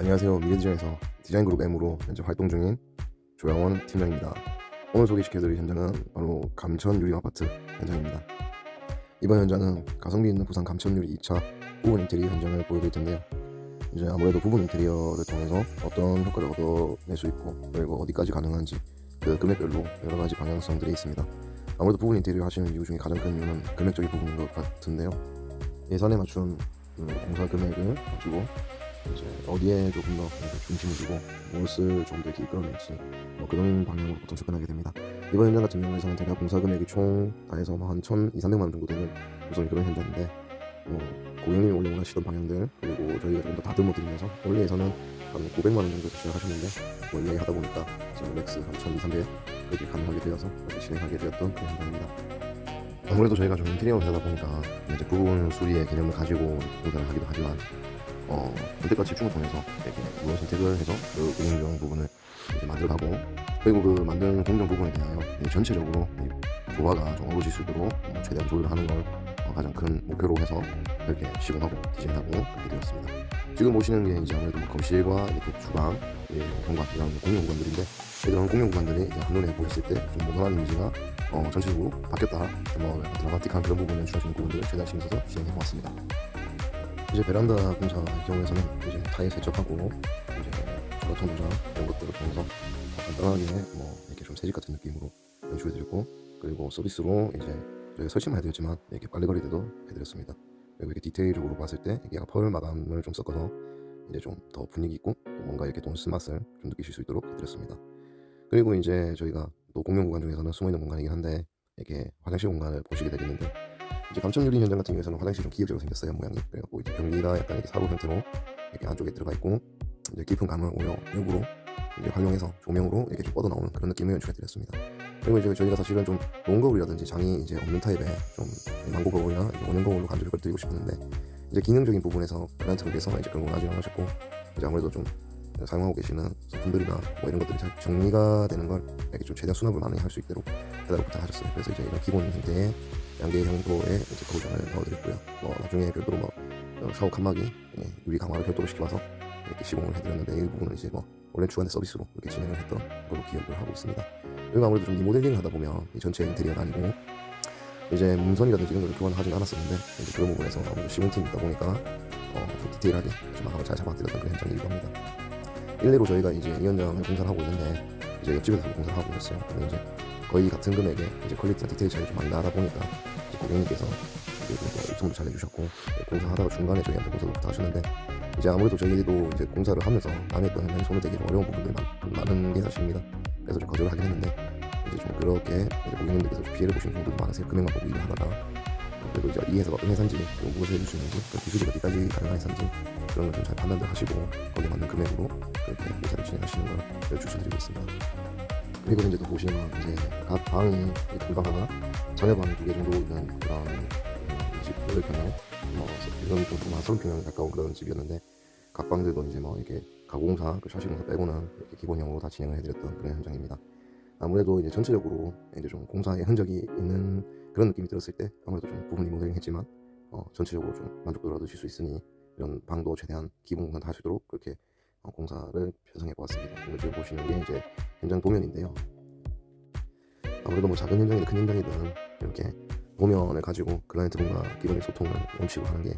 안녕하세요. 미래디자인에서 디자인그룹 M으로 현재 활동 중인 조양원 팀장입니다. 오늘 소개시켜드릴 현장은 바로 감천 유림 아파트 현장입니다. 이번 현장은 가성비 있는 부산 감천 유리 2차 부분 인테리어 현장을 보여드릴 텐데요. 이제 아무래도 부분 인테리어를 통해서 어떤 효과를 얻어낼 수 있고 그리고 어디까지 가능한지 그 금액별로 여러 가지 방향성들이 있습니다. 아무래도 부분 인테리어 하시는 이유 중에 가장 큰 이유는 금액적인 부분인 것 같은데요. 예산에 맞춘 공사 금액을 가지고 이제 어디에 조금 더 중심을 두고 무엇을 좀 더 이렇게 이끌어낼지 그런 방향으로 보통 접근하게 됩니다. 이번 현장 같은 경우에는 제가 공사 금액이 총 다 해서 한 1,200~300만 원 정도 되는 우선 그런 현장인데 고객님이 원래 원하시던 방향들 그리고 저희가 좀 더 다듬어 드리면서 원래 예산은 한 900만 원 정도에서 시작하셨는데 이야기 하다 보니까 지금 맥스 한 1,200~300 그렇게 가능하게 되어서 그렇게 진행하게 되었던 그런 현장입니다. 아무래도 저희가 좀 인테리어 회사다 보니까 이제 부분 수리의 개념을 가지고 공사를 하기도 하지만 선택과 집중을 통해서 이렇게 물론 선택을 해서 그 공정 부분을 이제 만들어가고 그리고 그 만든 공정 부분에 대하여 전체적으로 조화가 좀 어우러질 수 있도록 최대한 조율을 하는 걸 가장 큰 목표로 해서 이렇게 시공하고 디자인하고 그렇게 되었습니다. 지금 보시는 게 이제 아무래도 거실과 이렇게 주방, 현관 이런 공용 공간들인데 이런 공용 공간들이 이제 한눈에 보였을 때 좀 모던한 이미지가 전체적으로 바뀌었다, 드라마틱한 그런 부분을 주어지는 부분들을 최대한 신경 써서 진행해 보았습니다. 이제 베란다 공사 경우에서는 이제 타일 세척하고 이제 조라통 도장 이런 것들을 통해서 간단하게 이렇게 좀 새집 같은 느낌으로 연출해드렸고 그리고 서비스로 이제 저희가 설치만 해드렸지만 이렇게 빨래거리대도 해드렸습니다. 그리고 이렇게 디테일적으로 봤을 때 이게 펄 마감을 좀 섞어서 이제 좀 더 분위기 있고 뭔가 이렇게 돈 쓴 맛을 좀 느끼실 수 있도록 해드렸습니다. 그리고 이제 저희가 또 공용 공간 중에서는 숨어있는 공간이긴 한데 이렇게 화장실 공간을 보시게 되겠는데 이제 감천 유리 현장 같은 경우에는 화장실이 좀 기역적으로 생겼어요, 모양이. 그래갖고 이제 변기가 약간 이렇게 사로 형태로 이렇게 안쪽에 들어가 있고 이제 깊은 감을 오히려 역으로 이제 활용해서 조명으로 이렇게 좀 뻗어나오는 그런 느낌을 연출해드렸습니다. 그리고 이제 저희가 사실은 좀 노은 거울이라든지 장이 이제 없는 타입의 좀 망고 거울이나 원형 거울로 간접 효과를 드리고 싶었는데 이제 기능적인 부분에서 클라이언트를 위해서 이제 그런 걸 하지 않으셨고 이제 아무래도 좀 사용하고 계시는 소품들이나 이런 것들이 잘 정리가 되는 걸 이렇게 좀 최대한 수납을 많이 할 수 있도록 해달라고 부탁하셨어요. 그래서 이제 이런 기본 형태의 양계 형도의 이제 거울장을 넣어드렸고요. 나중에 별도로 샤워 칸막이 유리 강화를 별도로 시켜와서 이렇게 시공을 해드렸는데 이 부분은 이제 원래 주간의 서비스로 이렇게 진행을 했던 걸로 기억을 하고 있습니다. 그리고 아무래도 좀 리모델링을 하다 보면 이 전체 인테리어가 아니고 이제 문선이라든지 이런 걸 교환하진 않았었는데 이제 그런 부분에서 아무래도 시공팀이 있다 보니까 좀 디테일하게 좀 마감을 잘 잡아드렸던 그런 현장이기도 합니다. 일례로 저희가 이제 이 현장을 공사를 하고 있는데 이제 옆집에서 공사를 하고 있었어요. 근데 이제 거의 같은 금액에 이제 퀄리티나 디테일 차이가 좀 많이 나다 보니까 이제 고객님께서 입소문도 잘 해주셨고 공사하다가 중간에 저희한테 공사도 부탁하셨는데 이제 아무래도 저희도 이제 공사를 하면서 남의 거 현장에 손을 대기 좀 어려운 부분들이 많은 게 사실입니다. 그래서 좀 거절을 하긴 했는데 이제 좀 그렇게 이제 고객님들께서 좀 피해를 보시는 분들도 많으세요. 금액만 보고 일을 하다가 그리고 이제 이 회사가 어떤 회사인지 무엇을 해줄 수 있는지 기술이 어디까지 가능한 회사인지 그런 걸 좀 잘 판단을 하시고 거기에 맞는 금액으로 그렇게 공사를 진행하시는 걸 추천드리고 있습니다. 그리고 이제 또 보시면 이제 각 방이 불방 하나, 자녀방이 2개 정도 있는 그런 집 8평형, 이건 좀 30평형 가까운 그런 집이었는데 각 방들도 이제 이렇게 가구공사, 샤시공사 빼고는 이렇게 기본형으로 다 진행을 해드렸던 그런 현장입니다. 아무래도 이제 전체적으로 이제 좀 공사의 흔적이 있는 그런 느낌이 들었을 때 아무래도 좀 부분 리모델링 했지만 전체적으로 좀 만족도를 얻으실 수 있으니 이런 방도 최대한 기본 공사 다 할 수 있도록 그렇게 공사를 편성해 보았습니다. 그리고 지금 보시는 게 이제 현장 도면인데요. 아무래도 작은 현장이든 큰 현장이든 이렇게 도면을 가지고 클라이언트분과 기본적인 소통을 원칙으로 하는 게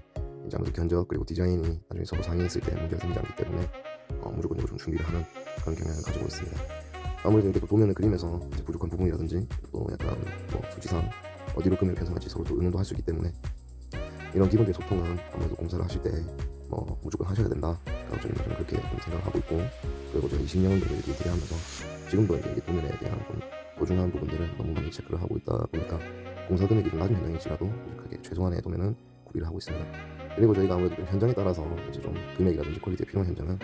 이제 아무래도 견적 그리고 디자인이 나중에 서로 상의했을 때 문제가 생기지 않기 때문에 무조건적으로 좀 준비를 하는 그런 경향을 가지고 있습니다. 아무래도 이렇게 또 도면을 그리면서 이제 부족한 부분이라든지 또 약간 수치상 어디로 금액을 편성할지 서로 또 의논도 할 수 있기 때문에 이런 기본적인 소통은 아무래도 공사를 하실 때 무조건 하셔야 된다. 저는 그렇게 좀 생각을 하고 있고 그리고 제가 20년 정도 이렇게 인테리어하면서 지금도 이제 도면에 대한 좀 소중한 부분들을 너무 많이 체크를 하고 있다 보니까 공사 금액이 좀 낮은 현장일지라도 그렇게 최소한의 도면은 구비를 하고 있습니다. 그리고 저희가 아무래도 좀 현장에 따라서 이제 좀 금액이라든지 퀄리티에 필요한 현장은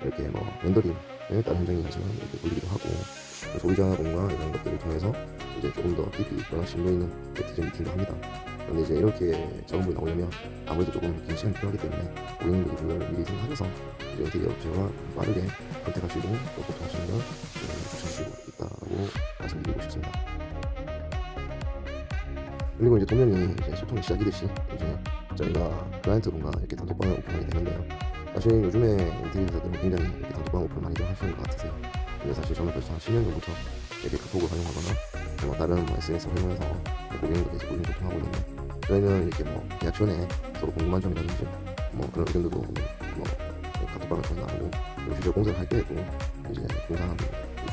이렇게 렌더링에 따른 현장이지만 이렇게 돌리기도 하고 소비자분과 이런 것들을 통해서 이제 조금 더 깊이 있거나 심도 있는 디자인 미팅도 합니다. 그런데 이제 이렇게 작업물이 나오려면 아무래도 조금 긴 시간이 필요하기 때문에 고객님들이 그걸 미리 생각하셔서 이제 인테리어 업체와 빠르게 컨택하시고 또 소통하시는 걸 추천드리고 있다고 말씀드리고 싶습니다. 그리고 이제 도면이 이제 소통이 시작이듯이 이제 저희가 클라이언트분과 이렇게 단톡방을 오픈하게 되는데요. 사실 요즘에 인테리어 회사들은 굉장히 이렇게 단톡방 오픈을 많이들 하시는 것 같으세요. 근데 사실 저는 벌써 한 10년 전부터 이렇게 카톡을 활용하거나 뭐 다른 뭐 SNS를 활용해서 고객님들 계속 꾸준히 소통하고 있는데, 저희는 이렇게 뭐 계약 전에 서로 궁금한 점이라든지 뭐 그런 의견들도 뭐 카톡방을 통해 나누고, 그리고 실제 공사를 할 때에도 이제 공사하는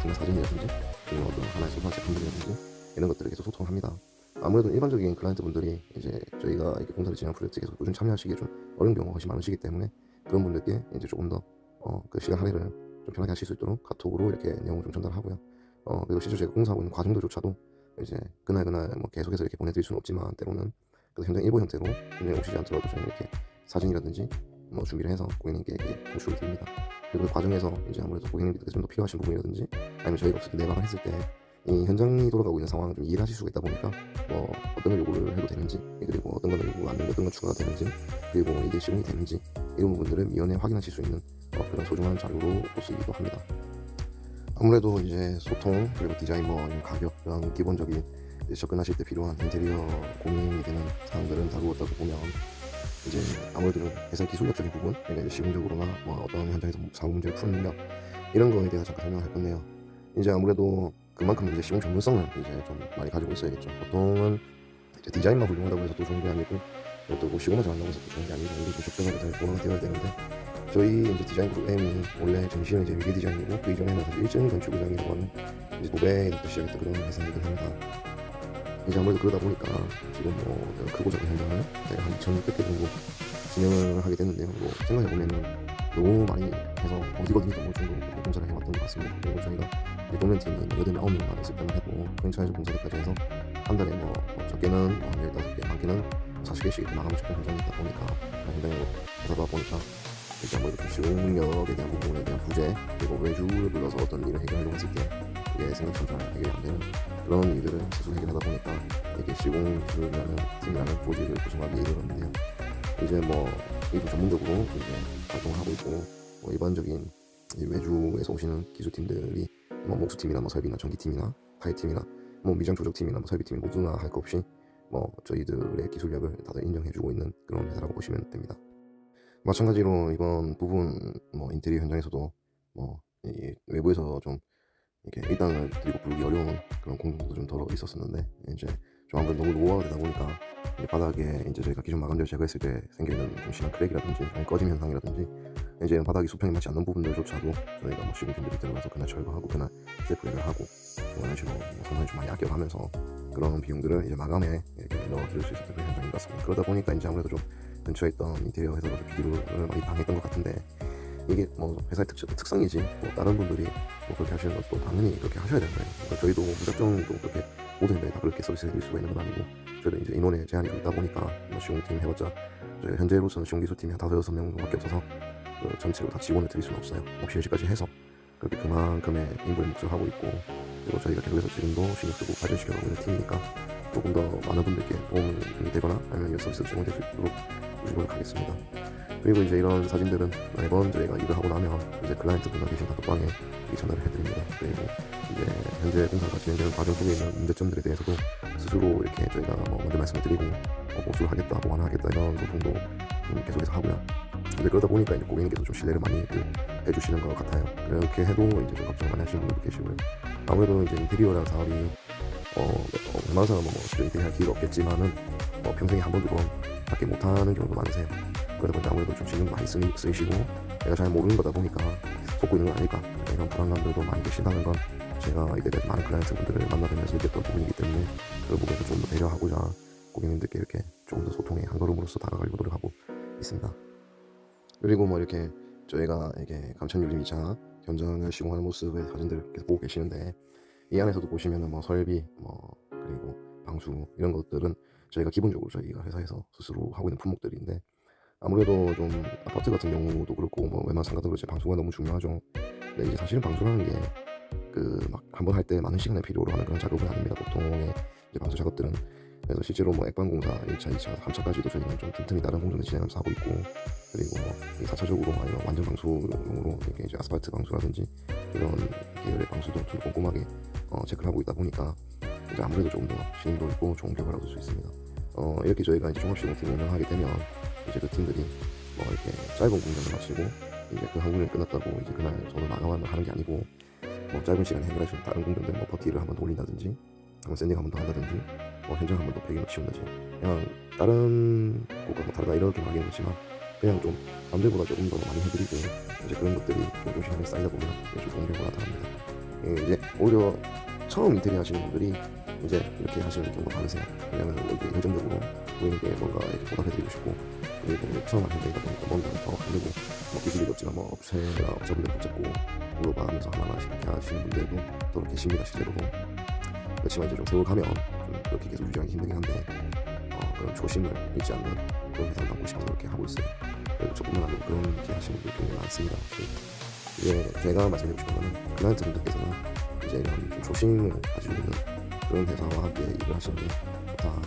중간 사진이라든지 그리고 어떤 하나의 소소한 제품들이라든지 이런 것들을 계속 소통합니다. 아무래도 일반적인 클라이언트 분들이 이제 저희가 이렇게 공사를 진행한 프로젝트에 계속 꾸준히 참여하시기에 좀 어려운 경우가 훨씬 많으시기 때문에, 그런 분들께 이제 조금 더 그 시간 할애를 좀 편하게 하실 수 있도록 카톡으로 이렇게 내용을 좀 전달하고요. 그리고 실제 제가 공사하고 있는 과정들조차도 이제 그날 뭐 계속해서 이렇게 보내드릴 수는 없지만, 때로는 그 현장 일보 형태로 현장에 오시지 않더라도 저희는 이렇게 사진이라든지 뭐 준비를 해서 고객님께 이렇게 공수를 드립니다. 그리고 그 과정에서 이제 아무래도 고객님께서 좀 더 필요하신 부분이라든지 아니면 저희가 없을 때 내방을 했을 때 이 현장이 돌아가고 있는 상황을 좀 이해하실 수가 있다 보니까, 뭐 어떤 걸 요구를 해도 되는지, 그리고 어떤 걸 요구 안 되는지, 어떤 건 추가가 되는지, 그리고 이게 시공이 되는지, 이런 부분들을 미연에 확인하실 수 있는 그런 소중한 자료로 쓰이기도 합니다. 아무래도 이제 소통, 그리고 디자인, 뭐 가격, 이런 기본적인 접근하실 때 필요한 인테리어 고민이 되는 사항들은 다루었다고 보면, 이제 아무래도 좀 회사 기술력적인 부분, 그러니까 이제 시공적으로나 뭐 어떤 현장에서 사고 문제를 푸는 능력, 이런 거에 대해서 잠깐 설명할 건데요. 이제 아무래도 그만큼 이제 시공 전문성을 이제 좀 많이 가지고 있어야겠죠. 보통은 이제 디자인만 훌륭하다고 해서 또 좋은 게 아니고, 또 시공만 잘한다고 해서 또 좋은 게 아니고, 이게 좀 적절하게 보완이 되어야 되는데, 저희 이제 디자인 그룹 M이 원래 정시는 이제 위계 디자인이고, 그 이전에는 사실 일정 건축 의장이라고 하는 이제 노베에부터 시작했던 그런 회사이긴 합니다. 이제 아무래도 그러다 보니까 지금 뭐 크고 작은 현장을 제가 한 2,600개 정도 진행을 하게 됐는데요. 뭐 생각해보면은 너무 많이 해서 어디거든지 또 올 정도로 공사를 해왔던 것 같습니다. 그리고 저희가 이제 동면팀이 8-9명만 있을 때만 해도 프랜차이즈 공사들까지 해서 한 달에 뭐 적게는 15개, 많게는 40개씩 이렇게 마감을 시키는 현장이 있다 보니까, 현장에 하다 보니까 이제 아무래도 좀 시공력에 대한 부분에 대한 부재, 그리고 외주를 불러서 어떤 일을 해결하려고 했을 때 그게 생각처럼 잘 해결이 안 되는 그런 일들을 스스로 해결하다 보니까 이렇게 시공기술이라는 팀이라는 조직을 구성하게 이르렀는데요. 이제 뭐 이좀 전문적으로 이제 활동을 하고 있고, 뭐 일반적인 외주에서 오시는 기술팀들이 뭐 목수팀이나 뭐 설비나 전기팀이나 타이팀이나 뭐 미장 조적팀이나 뭐 설비팀이 모두나 할 것 없이 뭐 저희들의 기술력을 다들 인정해주고 있는 그런 회사라고 보시면 됩니다. 마찬가지로 이번 부분 뭐 인테리어 현장에서도 뭐 이 외부에서 좀 이렇게 일당을 드리고 부르기 어려운 그런 공정도 좀 덜어 있었었는데, 이제 좀 아무래도 너무 노후화가 되다 보니까 바닥에 이제 저희가 기존 마감재를 제거했을 때 생기는 좀 심한 크랙이라든지 아니 꺼짐 현상이라든지, 이제 바닥이 수평이 맞지 않는 부분들조차도 저희가 뭐 시공팀들이 들어가서 그날 철거하고 그날 셀프랙을 하고 뭐 이런 식으로 뭐 상당히 좀 많이 아껴가면서 그런 비용들을 이제 마감에 이렇게 넣어드릴 수 있었던 그런 현장인 것 같습니다. 그러다 보니까 이제 아무래도 좀 근처에 있던 인테리어 회사도 좀 비교를 많이 당했던 것 같은데, 이게 뭐 회사의 특성이지 뭐 다른 분들이 뭐 그렇게 하시는 것도 당연히 그렇게 하셔야 되는 거예요. 그러니까 저희도 무작정 또 그렇게 모든 현장에 다 그렇게 서비스를 드릴 수가 있는 건 아니고, 저희도 이제 인원의 제한이 좀 있다 보니까 뭐 시공팀 해봤자 저희 현재로서는 시공기술팀이 한 5-6명 정도밖에 없어서 그 전체로 다 지원을 드릴 수는 없어요. 뭐 실시까지 해서 그렇게 그만큼의 인부의 몫을 하고 있고, 그리고 저희가 계속해서 지금도 신경 쓰고 발전시켜가고 있는 팀이니까 조금 더 많은 분들께 도움이 되거나 아니면 이 서비스가 제공될 수 있도록 노력하겠습니다. 그리고 이제 이런 사진들은 매번 저희가 일을 하고 나면 이제 클라이언트분과 계신 단톡방에 전달을 해드립니다. 그리고 이제 현재 공사가 진행되는 과정 속에 있는 문제점들에 대해서도 스스로 이렇게 저희가 뭐 먼저 말씀을 드리고 보수를 하겠다, 보완하겠다 이런 소통도 계속해서 하고요. 근데 그러다 보니까 이제 고객님께서 좀 신뢰를 많이 해주시는 것 같아요. 그렇게 해도 이제 좀 걱정 많이 하시는 분들도 계시고요. 아무래도 이제 인테리어라는 사업이 웬만한 사람은 뭐 실제 인테리어 할 기회가 없겠지만은 평생에 한 번도 밖에 못하는 경우도 많으세요. 그러다 보니까 아무래도 좀 신경 많이 쓰이시고 내가 잘 모르는 거다 보니까 속고 있는 건 아닐까, 이런 불안감들도 많이 계신다는 건 제가 이때까지 많은 클라이언트 분들을 만나뵈면서 느꼈던 부분이기 때문에, 그 부분에서 좀 더 배려하고자 고객님들께 이렇게 조금 더 소통의 한 걸음으로서 다가가려고 노력하고 있습니다. 그리고 뭐 이렇게 저희가 이게 감천유림이자 현장을 시공하는 모습의 사진들을 계속 보고 계시는데, 이 안에서도 보시면은 뭐 설비, 뭐 그리고 방수 이런 것들은 저희가 기본적으로 저희가 회사에서 스스로 하고 있는 품목들인데, 아무래도 좀 아파트 같은 경우도 그렇고 뭐 웬만한 상가도 그렇지 방수가 너무 중요하죠. 근데 이제 사실은 방수라는 게 그 막 한 번 할 때 많은 시간을 필요로 하는 그런 작업은 아닙니다. 보통의 이제 방수 작업들은. 그래서 실제로 뭐 액방공사 1차, 2차, 3차까지도 저희는 좀 틈틈이 다른 공정을 진행하면서 하고 있고, 그리고 뭐 4차적으로 아니면 완전 방수용으로 이렇게 이제 아스팔트 방수라든지 이런 계열의 방수도 좀 꼼꼼하게 체크를 하고 있다 보니까 이제 아무래도 조금 더 신임도 있고 좋은 결과를 얻을 수 있습니다. 이렇게 저희가 이제 종합시공팀을 운영하게 되면 이제 그 팀들이 뭐 이렇게 짧은 공정을 마치고 이제 그 한 공정이 끝났다고 이제 그날 저는 마감을 하는 게 아니고 뭐 짧은 시간에 해결할 수 있는 다른 공정들 뭐 버티를 한 번 더 올린다든지 한번 샌딩 한 번 더 한다든지 뭐 현장 한 번 더 폐기물 치운다든지 그냥 다른 곳과 뭐 다르다 이렇게 말하기는 그렇지만 그냥 좀 남들보다 조금 더 많이 해드리고 이제 그런 것들이 좀 시간이 쌓이다 보면 이제 좀 공개가 나타납니다. 이제 오히려 처음 인테리어 하시는 분들이 이제 이렇게 하시는 경우가 많으세요. 왜냐면 뭐 이제 열정적으로 고객님께 뭔가 이렇게 보답해드리고 싶고 그리고 처음 하는 데이다 보니까 뭔가 더 하려고 뭐 기술이 없지만 뭐 업체나 업자분들 붙잡고 물어봐하면서 하나하나씩 이렇게 하시는 분들도 더 계십니다 실제로도. 그렇지만 이제 좀 세월 가면 좀 그렇게 계속 유지하기 힘들긴 한데 그런 초심을 잃지 않는 그런 회사를 남고 싶어서 이렇게 하고 있어요. 그리고 저뿐만 아니고 그렇게 하시는 분들이 굉장히 많습니다. 이제 제가 말씀드리고 싶은 거는 클라이언트 분들께서는 이제 이런 좀 초심을 가지고 있는 그런 회사와 함께 일을 하시는 게 좋다.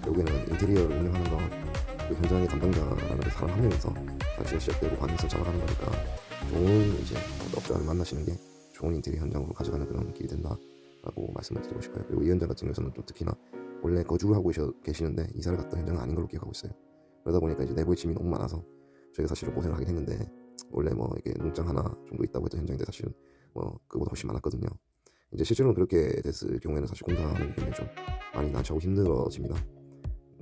결국에는 인테리어를 운영하는 건 그 현장의 담당자라는 그 사람 한 명에서 당시에 시작되고 반응을 잡아가는 거니까 좋은 이제 업자를 만나시는 게 좋은 인테리어 현장으로 가져가는 그런 길이 된다라고 말씀을 드리고 싶어요. 그리고 이 현장 같은 경우에는 좀 특히나 원래 거주를 하고 계시는데 이사를 갔던 현장은 아닌 걸로 기억하고 있어요. 그러다 보니까 이제 내부의 짐이 너무 많아서 저희가 사실은 고생을 하긴 했는데 원래 뭐 이게 농장 하나 정도 있다고 했던 현장인데 사실은 뭐 그보다 훨씬 많았거든요. 이제 실제로는 그렇게 됐을 경우에는 사실 공사하는 게 좀 많이 난처하고 힘들어집니다.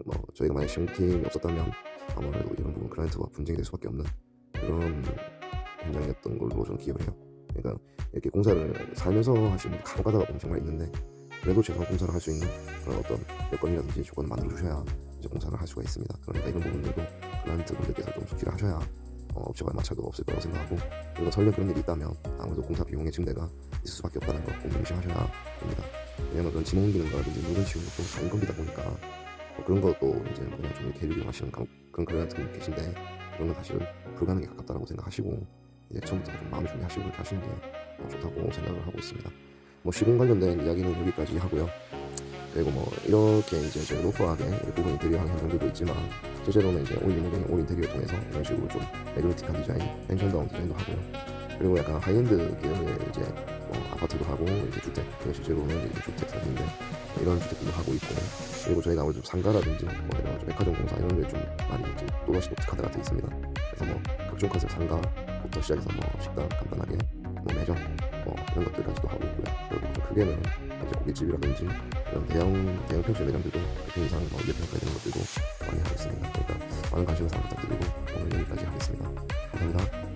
뭐 저희가 만약 시공팀이 없었다면 아무래도 이런 부분 클라이언트와 분쟁이 될 수밖에 없는 그런 현장이었던 걸로 저는 기억을 해요. 그러니까 이렇게 공사를 살면서 하시는 분 간혹 가다가 보면 정말 있는데 그래도 최소한 공사를 할 수 있는 그런 어떤 여건이라든지 조건을 만들어 주셔야 이제 공사를 할 수가 있습니다. 그러니까 이런 부분들도 클라이언트 분들께서 좀 숙지를 하셔야 업체가 마찰도 없을 거라고 생각하고 그리고 설령 그런 일이 있다면 아무래도 공사 비용의 증대가 있을 수밖에 없다는 걸 꼭 명심하셔야 됩니다. 왜냐면 그런 짐 옮기는 거라든지 물건 치우는 것도 다 인건비다 보니까 그런 것도 이제 그냥 좀 이렇게 이용하시는 그런 클라이언트 분들 계신데 그런 건 사실은 불가능에 가깝다고 생각하시고 이제 처음부터 좀 마음을 준비하시고 이렇게 하시는 게 좋다고 생각을 하고 있습니다. 뭐 시공 관련된 이야기는 여기까지 하고요. 그리고 뭐 이렇게 이제 좀 로프하게 부분 인테리어 하는 현장들도 있지만 실제로는 이제 올 리모델링, 올 인테리어 통해서 이런 식으로 좀 매그네틱한 디자인, 펜션다운 디자인도 하고요. 그리고 약간 하이엔드 계열의 이제 아파트도 하고 이제 주택, 실제로는 이제 주택 사진인데 이런 주택들도 하고 있고 그리고 저희가 아무래도 좀 상가라든지 뭐 이런 좀 백화점 공사 이런 데 좀 많이 좀 또다시 독특하게 되어 있습니다. 그래서 뭐 각종 컨셉 상가부터 시작해서 뭐 식당 간단하게 뭐 매점 뭐 이런 것들까지도 하고 있고요. 그리고 좀 크게는 이제 고깃집이라든지 이런 대형 평수 매장들도 대표 이상 뭐 예평가에 되는 것들도 많이 하고 있습니다. 그러니까 많은 관심을 부탁드리고 오늘 여기까지 하겠습니다. 감사합니다.